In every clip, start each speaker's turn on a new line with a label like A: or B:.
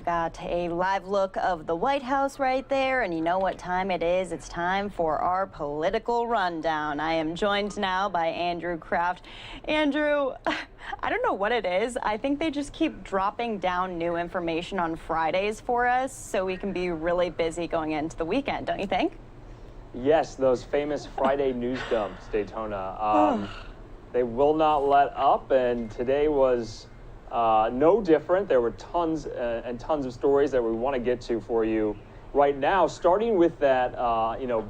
A: got a live look of the White House right there, and you know what time it is. It's time for our political rundown. I am joined now by Andrew Kraft. Andrew, I don't know what it is. I think they just keep dropping down new information on Fridays for us so we can be really busy going into the weekend, don't you think?
B: Yes, those famous Friday news dumps, Daytona. They will not let up, and today was no different. There were tons and tons of stories that we want to get to for you right now, starting with that,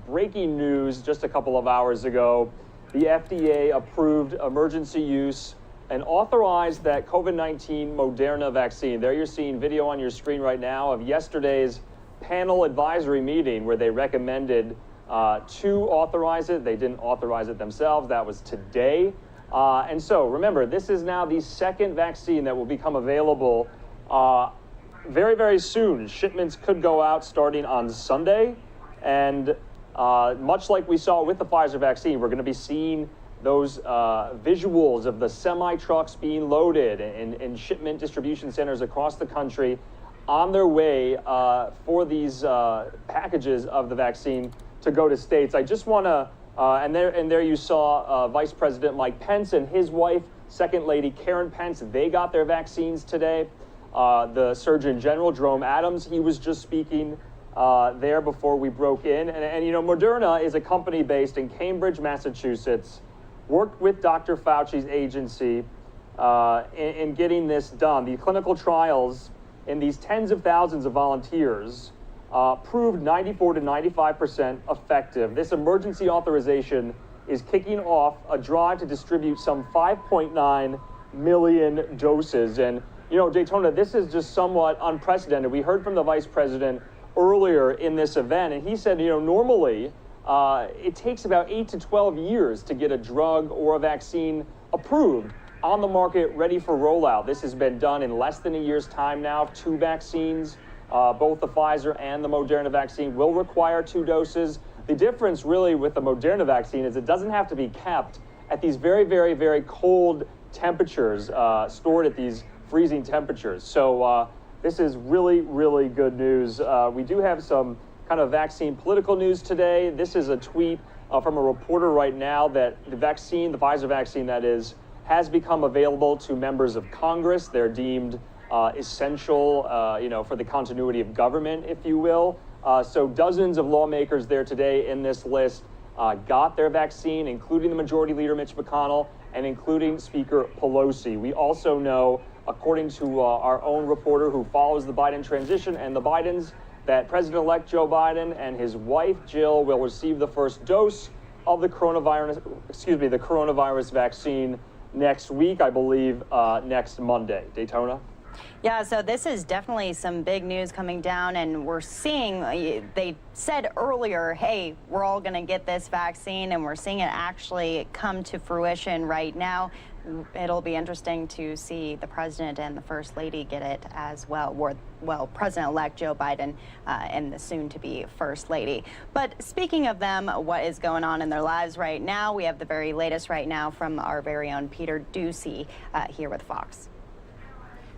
B: breaking news just a couple of hours ago. The FDA approved emergency use and authorized that COVID-19 Moderna vaccine. There you're seeing video on your screen right now of yesterday's panel advisory meeting where they recommended to authorize it. They didn't authorize it themselves. That was today. And so remember, this is now the second vaccine that will become available very, very soon. Shipments could go out starting on Sunday. And much like we saw with the Pfizer vaccine, we're going to be seeing those visuals of the semi-trucks being loaded in shipment distribution centers across the country on their way for these packages of the vaccine to go to states. I just want to and there you saw Vice President Mike Pence and his wife, Second Lady Karen Pence. They got their vaccines today. The Surgeon General, Jerome Adams, he was just speaking there before we broke in. And Moderna is a company based in Cambridge, Massachusetts, worked with Dr. Fauci's agency in getting this done. The clinical trials in these tens of thousands of volunteers proved 94 to 95% effective. This emergency authorization is kicking off a drive to distribute some 5.9 million doses. And, Daytona, this is just somewhat unprecedented. We heard from the vice president earlier in this event, and he said, normally it takes about 8 to 12 years to get a drug or a vaccine approved on the market, ready for rollout. This has been done in less than a year's time now. 2 vaccines. Both the Pfizer and the Moderna vaccine will require 2 doses. The difference really with the Moderna vaccine is it doesn't have to be kept at these very, very, very cold temperatures, stored at these freezing temperatures. So this is really, really good news. We do have some kind of vaccine political news today. This is a tweet from a reporter right now that the vaccine, the Pfizer vaccine that is, has become available to members of Congress. They're deemed essential, for the continuity of government, if you will. So dozens of lawmakers there today in this list got their vaccine, including the Majority Leader Mitch McConnell and including Speaker Pelosi. We also know, according to our own reporter who follows the Biden transition and the Bidens, that President-elect Joe Biden and his wife Jill will receive the first dose of the coronavirus vaccine next week, I believe next Monday. Daytona?
A: Yeah, so this is definitely some big news coming down, and we're seeing, they said earlier, hey, we're all going to get this vaccine, and we're seeing it actually come to fruition right now. It'll be interesting to see the president and the first lady get it as well. President-elect Joe Biden and the soon-to-be first lady. But speaking of them, what is going on in their lives right now? We have the very latest right now from our very own Peter Ducey here with Fox.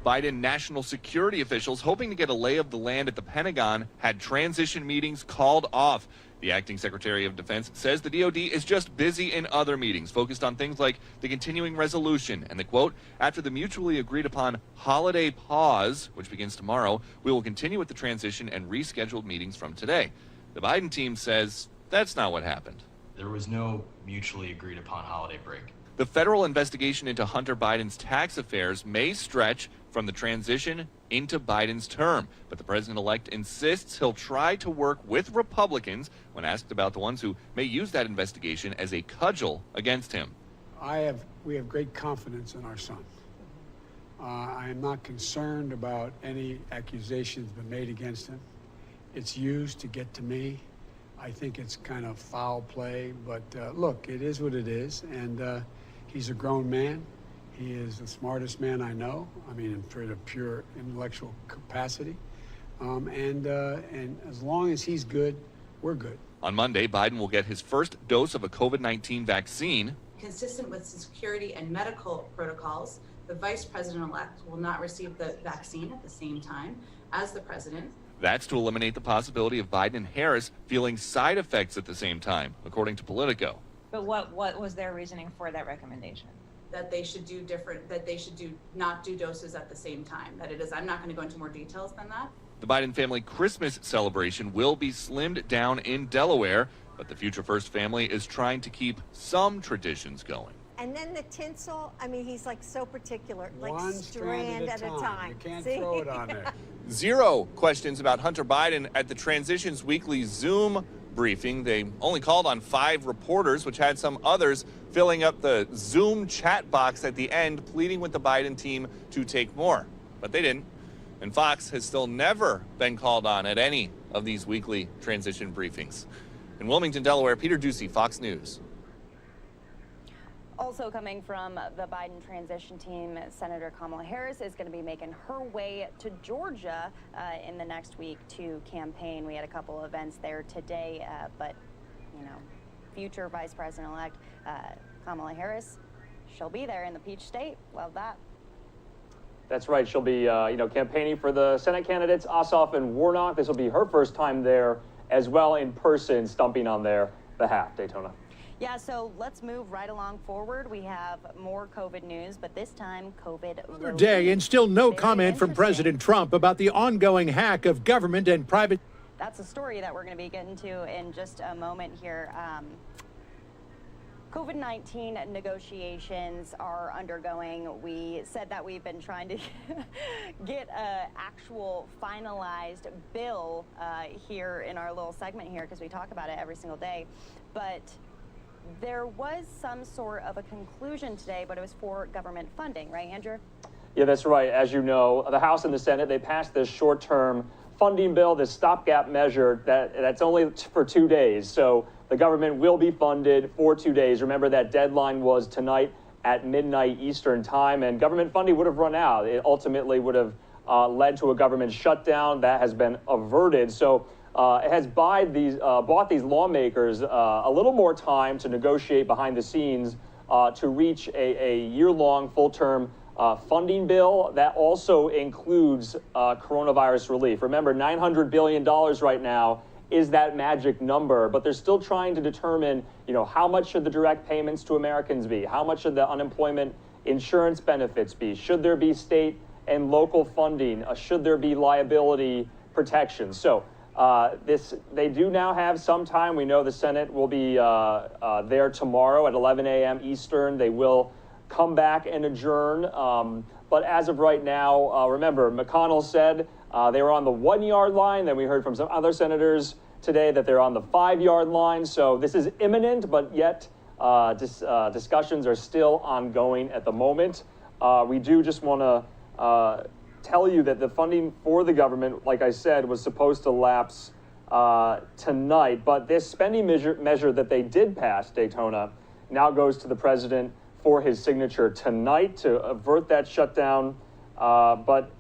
C: Biden national security officials hoping to get a lay of the land at the Pentagon had transition meetings called off. The acting Secretary of Defense says the DoD is just busy in other meetings focused on things like the continuing resolution and the quote, after the mutually agreed upon holiday pause, which begins tomorrow, we will continue with the transition and rescheduled meetings from today. The Biden team says that's not what happened.
D: There was no mutually agreed upon holiday break.
C: The federal investigation into Hunter Biden's tax affairs may stretch from the transition into Biden's term, but the president-elect insists he'll try to work with Republicans when asked about the ones who may use that investigation as a cudgel against him.
E: We have great confidence in our son. I am not concerned about any accusations been made against him. It's used to get to me. I think it's kind of foul play, but look, it is what it is, and he's a grown man. He is the smartest man I know. I mean, in a pure intellectual capacity. And as long as he's good, we're good.
C: On Monday, Biden will get his first dose of a COVID-19 vaccine.
F: Consistent with security and medical protocols, the vice president-elect will not receive the vaccine at the same time. as the president.
C: That's to eliminate the possibility of Biden and Harris feeling side effects at the same time, according to Politico.
G: But what was their reasoning for that recommendation?
F: That they should do not do doses at the same time. That it is, I'm not going to go into more details than that.
C: The Biden family Christmas celebration will be slimmed down in Delaware, but the Future First family is trying to keep some traditions going.
H: And then the tinsel, I mean, he's like so particular, like
E: One
H: strand at a time.
E: You can't
H: See?
E: throw it on there.
C: Zero questions about Hunter Biden at the Transitions Weekly Zoom briefing. They only called on 5 reporters, which had some others filling up the Zoom chat box at the end, pleading with the Biden team to take more. But they didn't. And Fox has still never been called on at any of these weekly transition briefings. In Wilmington, Delaware, Peter Ducey, Fox News.
A: Also coming from the Biden transition team, Senator Kamala Harris is going to be making her way to Georgia in the next week to campaign. We had a couple events there today, but, you know, future Vice President-elect Kamala Harris, she'll be there in the Peach State. Love that.
B: That's right. She'll be, campaigning for the Senate candidates, Ossoff and Warnock. This will be her first time there as well in person, stumping on their behalf. Daytona.
A: Yeah, so let's move right along forward. We have more COVID news, but this time COVID
I: Another day and still no comment from President Trump about the ongoing hack of government and private.
A: That's a story that we're going to be getting to in just a moment here. COVID-19 negotiations are undergoing. We said that we've been trying to get an actual finalized bill here in our little segment here because we talk about it every single day. But there was some sort of a conclusion today, but it was for government funding, right, Andrew?
B: Yeah, that's right. As you know, the House and the Senate, they passed this short-term funding bill, this stopgap measure that's only for 2 days. So the government will be funded for 2 days. Remember, that deadline was tonight at midnight Eastern time, and government funding would have run out. It ultimately would have led to a government shutdown that has been averted. So it has bought these lawmakers a little more time to negotiate behind the scenes to reach a year-long full-term funding bill that also includes coronavirus relief. Remember, $900 billion right now is that magic number, but they're still trying to determine, how much should the direct payments to Americans be? How much should the unemployment insurance benefits be? Should there be state and local funding? Should there be liability protection? So they do now have some time. We know the Senate will be there tomorrow at 11 a.m. Eastern. They will come back and adjourn. But as of right now, remember, McConnell said they were on the 1 yard line. Then we heard from some other senators today that they're on the 5 yard line. So this is imminent, but yet discussions are still ongoing at the moment. We do just want to tell you that the funding for the government, like I said, was supposed to lapse tonight. But this spending measure that they did pass, Daytona, now goes to the president for his signature tonight to avert that shutdown. But,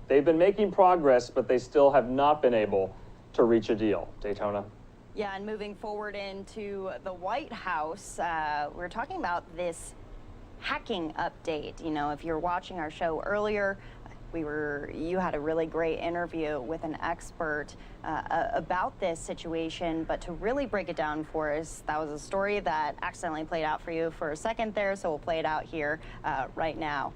B: they've been making progress, but they still have not been able to reach a deal. Daytona.
A: Yeah, and moving forward into the White House, we're talking about this hacking update. If you're watching our show earlier, you had a really great interview with an expert about this situation, but to really break it down for us, that was a story that accidentally played out for you for a second there, so we'll play it out here right now.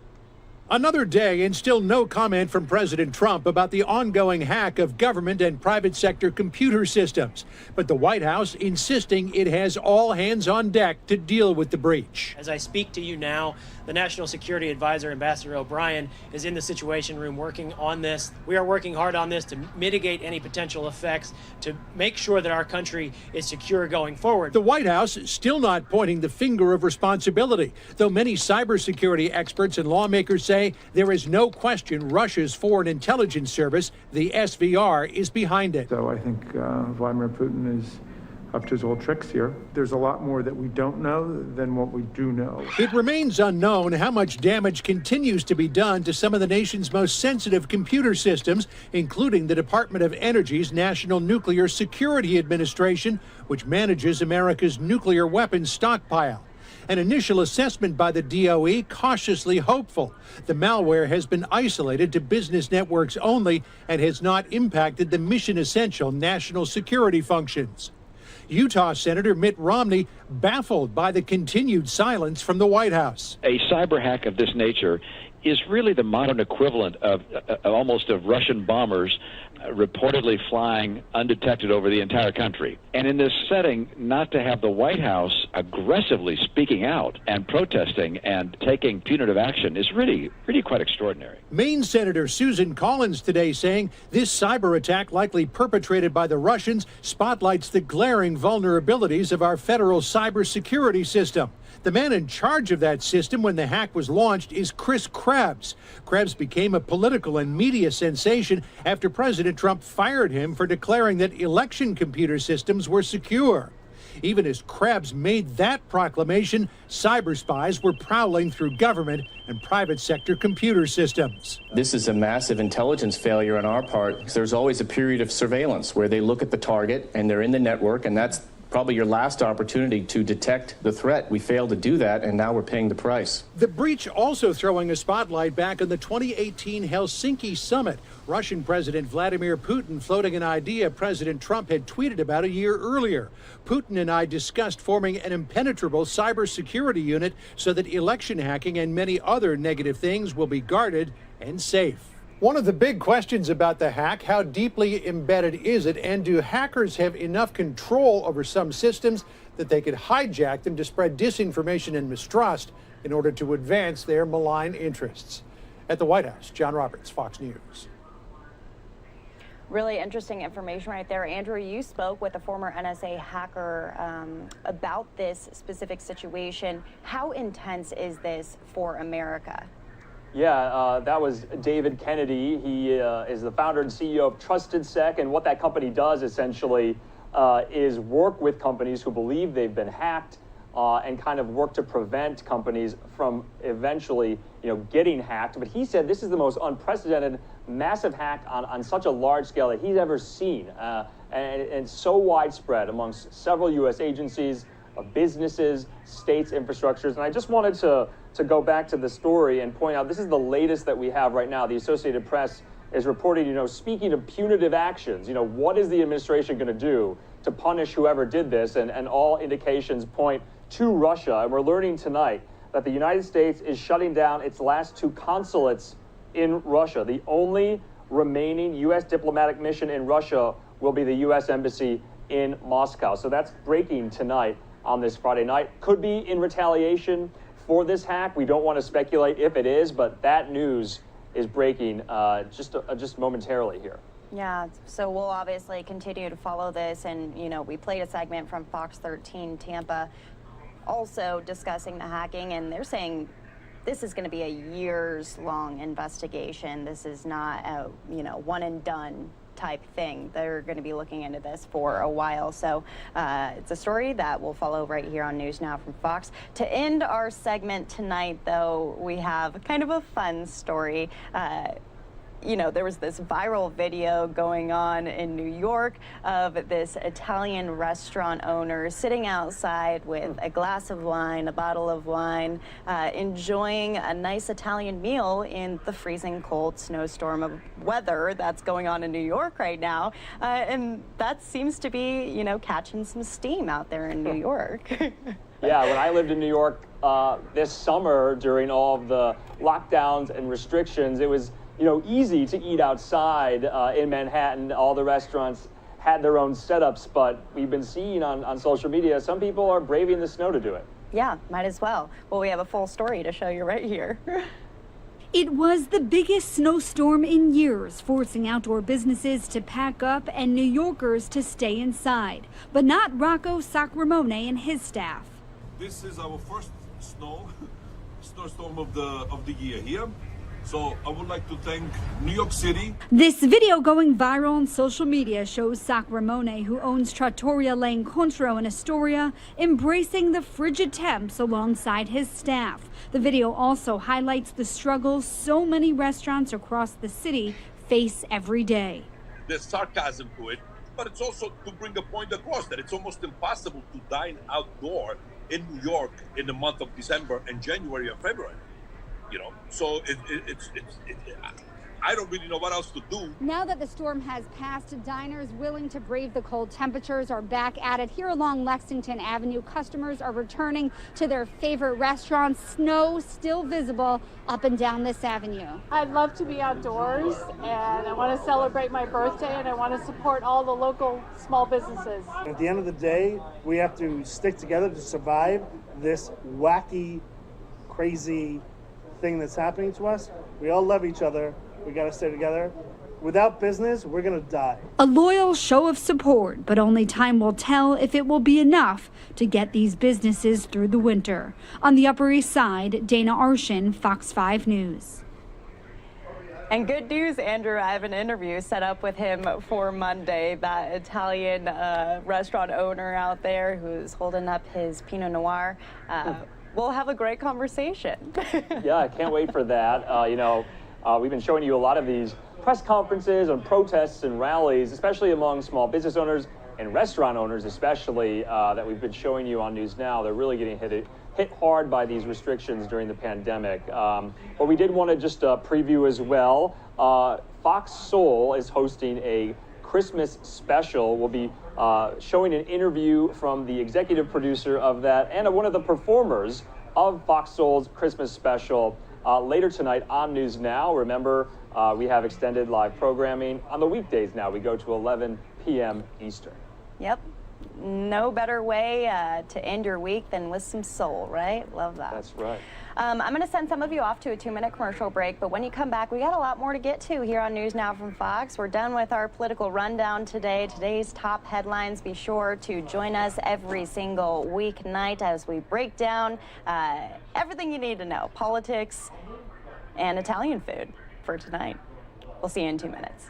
I: Another day and still no comment from President Trump about the ongoing hack of government and private sector computer systems. But the White House insisting it has all hands on deck to deal with the breach.
J: As I speak to you now, the National Security Advisor, Ambassador O'Brien, is in the Situation Room working on this. We are working hard on this to mitigate any potential effects, to make sure that our country is secure going forward.
I: The White House still not pointing the finger of responsibility, though many cybersecurity experts and lawmakers say there is no question Russia's Foreign Intelligence Service, the SVR, is behind it.
K: So I think Vladimir Putin is up to his old tricks here. There's a lot more that we don't know than what we do know.
I: It remains unknown how much damage continues to be done to some of the nation's most sensitive computer systems, including the Department of Energy's National Nuclear Security Administration, which manages America's nuclear weapons stockpile. An initial assessment by the DOE cautiously hopeful. The malware has been isolated to business networks only and has not impacted the mission-essential national security functions. Utah Senator Mitt Romney baffled by the continued silence from the White House.
L: A cyber hack of this nature is really the modern equivalent of almost of Russian bombers reportedly flying undetected over the entire country. And in this setting, not to have the White House aggressively speaking out and protesting and taking punitive action is really quite extraordinary.
I: Maine Senator Susan Collins today saying this cyber attack likely perpetrated by the Russians spotlights the glaring vulnerabilities of our federal cybersecurity system. The man in charge of that system when the hack was launched is Chris Krebs. Krebs became a political and media sensation after President Trump fired him for declaring that election computer systems were secure. Even as Krebs made that proclamation, cyber spies were prowling through government and private sector computer systems.
M: This is a massive intelligence failure on our part because there's always a period of surveillance where they look at the target and they're in the network, and that's probably your last opportunity to detect the threat. We failed to do that, and now we're paying the price.
I: The breach also throwing a spotlight back on the 2018 Helsinki summit. Russian President Vladimir Putin floating an idea President Trump had tweeted about a year earlier. Putin and I discussed forming an impenetrable cybersecurity unit so that election hacking and many other negative things will be guarded and safe. One of the big questions about the hack, how deeply embedded is it, and do hackers have enough control over some systems that they could hijack them to spread disinformation and mistrust in order to advance their malign interests? At the White House, John Roberts, Fox News.
A: Really interesting information right there. Andrew, you spoke with a former NSA hacker about this specific situation. How intense is this for America?
B: Yeah, that was David Kennedy. He is the founder and CEO of TrustedSec, and what that company does essentially is work with companies who believe they've been hacked and kind of work to prevent companies from eventually, getting hacked. But he said this is the most unprecedented, massive hack on such a large scale that he's ever seen, and so widespread amongst several U.S. agencies, businesses, states, infrastructures. And I just wanted to go back to the story and point out this is the latest that we have right now. The Associated Press is reporting, speaking of punitive actions, what is the administration going to do to punish whoever did this? And all indications point to Russia. And we're learning tonight that the United States is shutting down its last 2 consulates in Russia. The only remaining U.S. diplomatic mission in Russia will be the U.S. Embassy in Moscow. So that's breaking tonight on this Friday night. Could be in retaliation for this hack. We don't want to speculate if it is, but that news is breaking just momentarily here.
A: Yeah, so we'll obviously continue to follow this, and we played a segment from Fox 13 Tampa also discussing the hacking, and they're saying this is going to be a years-long investigation. This is not a one and done type thing. They're going to be looking into this for a while. So it's a story that we'll follow right here on NewsNOW from Fox. To end our segment tonight, though, we have kind of a fun story. There was this viral video going on in New York of this Italian restaurant owner sitting outside with a glass of wine, a bottle of wine, enjoying a nice Italian meal in the freezing cold snowstorm of weather that's going on in New York right now. And that seems to be, catching some steam out there in New York.
B: Yeah, when I lived in New York this summer during all of the lockdowns and restrictions, it was easy to eat outside in Manhattan. All the restaurants had their own setups, but we've been seeing on social media, some people are braving the snow to do it.
A: Yeah, might as well. Well, we have a full story to show you right here.
N: It was the biggest snowstorm in years, forcing outdoor businesses to pack up and New Yorkers to stay inside. But not Rocco Sacramone and his staff.
O: This is our first snowstorm of the year here. So I would like to thank New York City.
N: This video going viral on social media shows Sacramone, who owns Trattoria L'Incontro in Astoria, embracing the frigid temps alongside his staff. The video also highlights the struggles so many restaurants across the city face every day.
O: There's sarcasm to it, but it's also to bring a point across that it's almost impossible to dine outdoor in New York in the month of December and January and February. So I don't really know what else to do.
N: Now that the storm has passed, diners willing to brave the cold temperatures are back at it. Here along Lexington Avenue, customers are returning to their favorite restaurants. Snow still visible up and down this avenue.
P: I'd love to be outdoors, and I want to celebrate my birthday, and I want to support all the local small businesses.
Q: At the end of the day, we have to stick together to survive this wacky, crazy thing that's happening to us. We all love each other. We got to stay together. Without business, we're going to die.
N: A loyal show of support, but only time will tell if it will be enough to get these businesses through the winter. On the Upper East Side, Dana Arshin, Fox 5 News.
A: And good news, Andrew, I have an interview set up with him for Monday, that Italian restaurant owner out there who's holding up his Pinot Noir. We'll have a great conversation.
B: Yeah, I can't wait for that. We've been showing you a lot of these press conferences and protests and rallies, especially among small business owners and restaurant owners, especially that we've been showing you on NewsNOW. They're really getting hit hard by these restrictions during the pandemic. But we did want to just preview as well. Fox Soul is hosting a Christmas special. We'll be showing an interview from the executive producer of that and one of the performers of Fox Soul's Christmas special later tonight on NewsNOW. Remember, we have extended live programming on the weekdays now. We go to 11 p.m. Eastern.
A: Yep. No better way to end your week than with some soul, right? Love that.
B: That's right.
A: I'm going to send some of you off to a 2-minute commercial break, but when you come back, we got a lot more to get to here on NewsNOW from Fox. We're done with our political rundown today. Today's top headlines. Be sure to join us every single weeknight as we break down everything you need to know, politics and Italian food for tonight. We'll see you in 2 minutes.